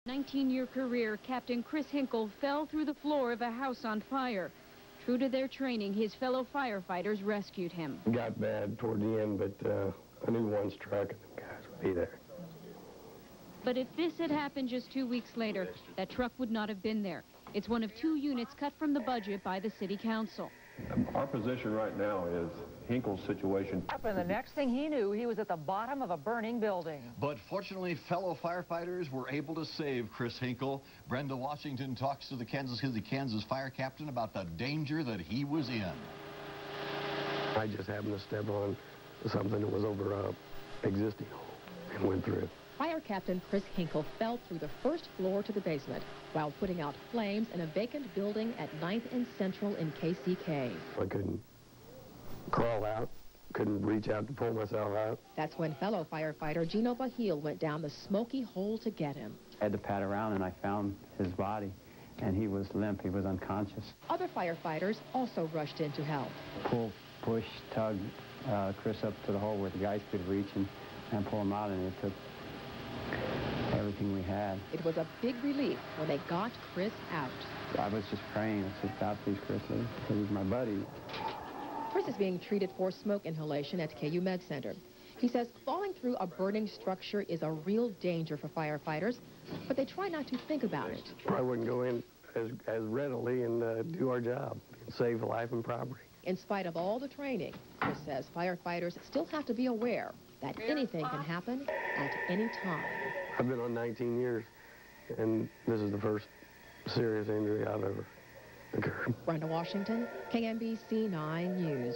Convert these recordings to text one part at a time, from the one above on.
19-year career, Captain Chris Hinkle fell through the floor of a house on fire. True to their training, his fellow firefighters rescued him. It got bad toward the end, but I knew one strike and the guys would be there. But if this had happened just 2 weeks later, that truck would not have been there. It's one of 2 units cut from the budget by the city council. Our position right now is Hinkle's situation. And the next thing he knew, he was at the bottom of a burning building. But fortunately, fellow firefighters were able to save Chris Hinkle. Brenda Washington talks to the Kansas City, Kansas fire captain about the danger that he was in. I just happened to step on something that was over a existing hole and went through it. Fire Captain Chris Hinkle fell through the first floor to the basement while putting out flames in a vacant building at 9th and Central in KCK. I couldn't crawl out, couldn't reach out to pull myself out. That's when fellow firefighter Gino went down the smoky hole to get him. I had to pat around and I found his body, and he was limp, he was unconscious. Other firefighters also rushed in to help. Pull, push, tug Chris up to the hole where the guys could reach and pull him out, and it took everything we had. It was a big relief when they got Chris out. I was just praying. I said, God, please, Chris, he's my buddy. Chris is being treated for smoke inhalation at KU Med Center. He says falling through a burning structure is a real danger for firefighters, but they try not to think about it. I wouldn't go in as readily and do our job, save life and property. In spite of all the training, Chris says firefighters still have to be aware that anything can happen at any time. I've been on 19 years, and this is the first serious injury I've ever occurred. Brenda Washington, KNBC 9 News.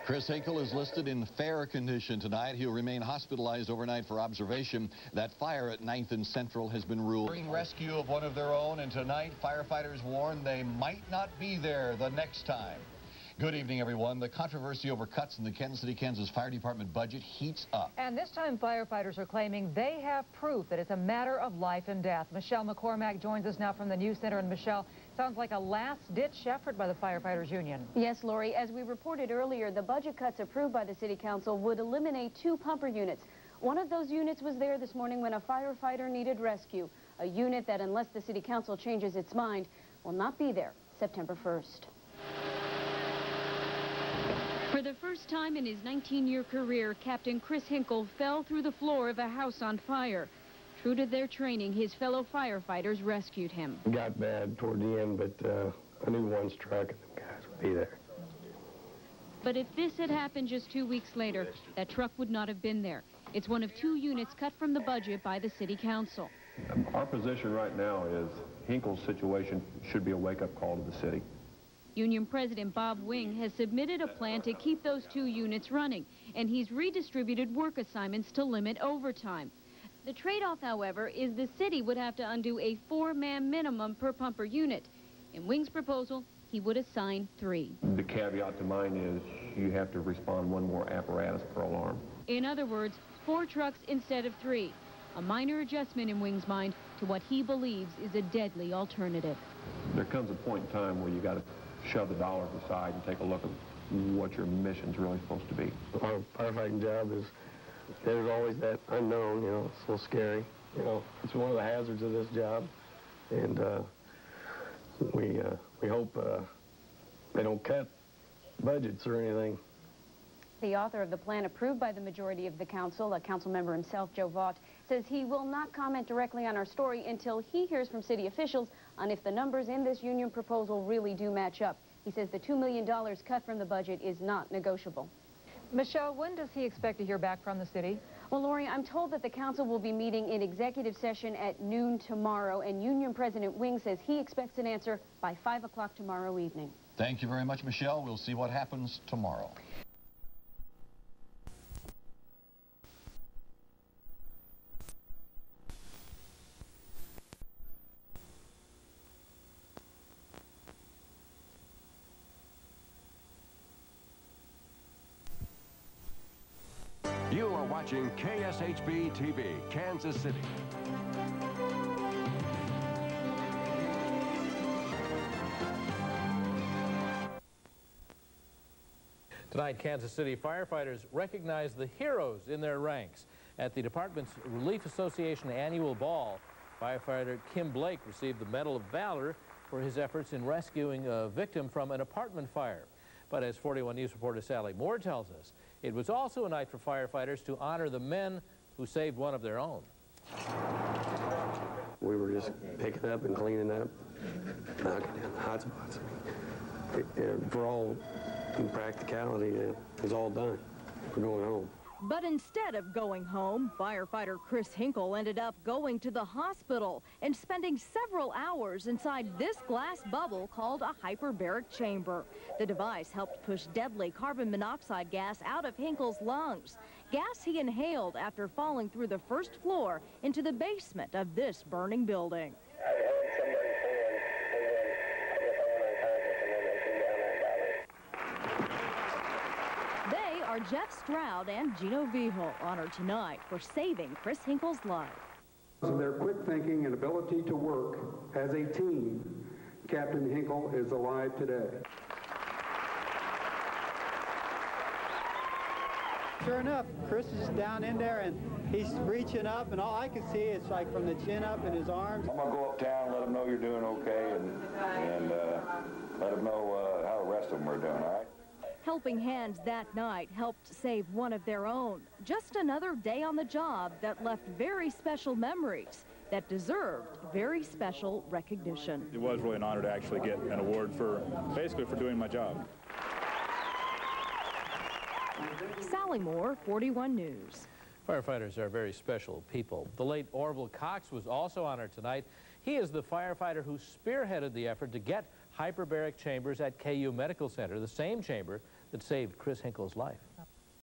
Chris Hinkle is listed in fair condition tonight. He'll remain hospitalized overnight for observation. That fire at 9th and Central has been ruled. Rescue of one of their own, and tonight firefighters warn they might not be there the next time. Good evening, everyone. The controversy over cuts in the Kansas City, Kansas Fire Department budget heats up. And this time, firefighters are claiming they have proof that it's a matter of life and death. Michelle McCormack joins us now from the News Center. And Michelle, sounds like a last-ditch effort by the Firefighters Union. Yes, Lori. As we reported earlier, the budget cuts approved by the City Council would eliminate 2 pumper units. One of those units was there this morning when a firefighter needed rescue. A unit that, unless the City Council changes its mind, will not be there September 1st. For the first time in his 19-year career, Captain Chris Hinkle fell through the floor of a house on fire. True to their training, his fellow firefighters rescued him. It got bad toward the end, but I knew one strike and the guys would be there. But if this had happened just 2 weeks later, that truck would not have been there. It's one of 2 units cut from the budget by the City Council. Our position right now is Hinkle's situation should be a wake-up call to the city. Union President Bob Wing has submitted a plan to keep those 2 units running, and he's redistributed work assignments to limit overtime. The trade-off, however, is the city would have to undo a 4-man minimum per pumper unit. In Wing's proposal, he would assign 3. The caveat to mine is you have to respond 1 more apparatus per alarm. In other words, 4 trucks instead of 3. A minor adjustment in Wing's mind to what he believes is a deadly alternative. There comes a point in time where you got to shove the dollars aside and take a look at what your mission's really supposed to be. Our firefighting job is, there's always that unknown, it's a little scary. It's one of the hazards of this job, and we hope they don't cut budgets or anything. The author of the plan approved by the majority of the council, a council member himself, Joe Vaught, says he will not comment directly on our story until he hears from city officials on if the numbers in this union proposal really do match up. He says the $2 million cut from the budget is not negotiable. Michelle, when does he expect to hear back from the city? Well, Lori, I'm told that the council will be meeting in executive session at noon tomorrow, and Union President Wing says he expects an answer by 5 o'clock tomorrow evening. Thank you very much, Michelle. We'll see what happens tomorrow. You are watching KSHB TV, Kansas City. Tonight, Kansas City firefighters recognize the heroes in their ranks at the department's Relief Association annual ball. Firefighter Kim Blake received the Medal of Valor for his efforts in rescuing a victim from an apartment fire. But as 41 News reporter Sally Moore tells us, it was also a night for firefighters to honor the men who saved one of their own. We were just picking up and cleaning up, knocking down the hot spots. For all practicality, it was all done. We're going home. But instead of going home, firefighter Chris Hinkle ended up going to the hospital and spending several hours inside this glass bubble called a hyperbaric chamber. The device helped push deadly carbon monoxide gas out of Hinkle's lungs, gas he inhaled after falling through the first floor into the basement of this burning building. Are Jeff Stroud and Gino honored tonight for saving Chris Hinkle's life. Because of their quick thinking and ability to work as a team, Captain Hinkle is alive today. Sure enough, Chris is down in there and he's reaching up, and all I can see is like from the chin up in his arms. I'm gonna go uptown, let them know you're doing okay, and let them know how the rest of them are doing, all right? Helping hands that night helped save one of their own. Just another day on the job that left very special memories that deserved very special recognition. It was really an honor to actually get an award for, basically for doing my job. Sally Moore, 41 News. Firefighters are very special people. The late Orville Cox was also honored tonight. He is the firefighter who spearheaded the effort to get hyperbaric chambers at KU Medical Center, the same chamber that saved Chris Hinkle's life.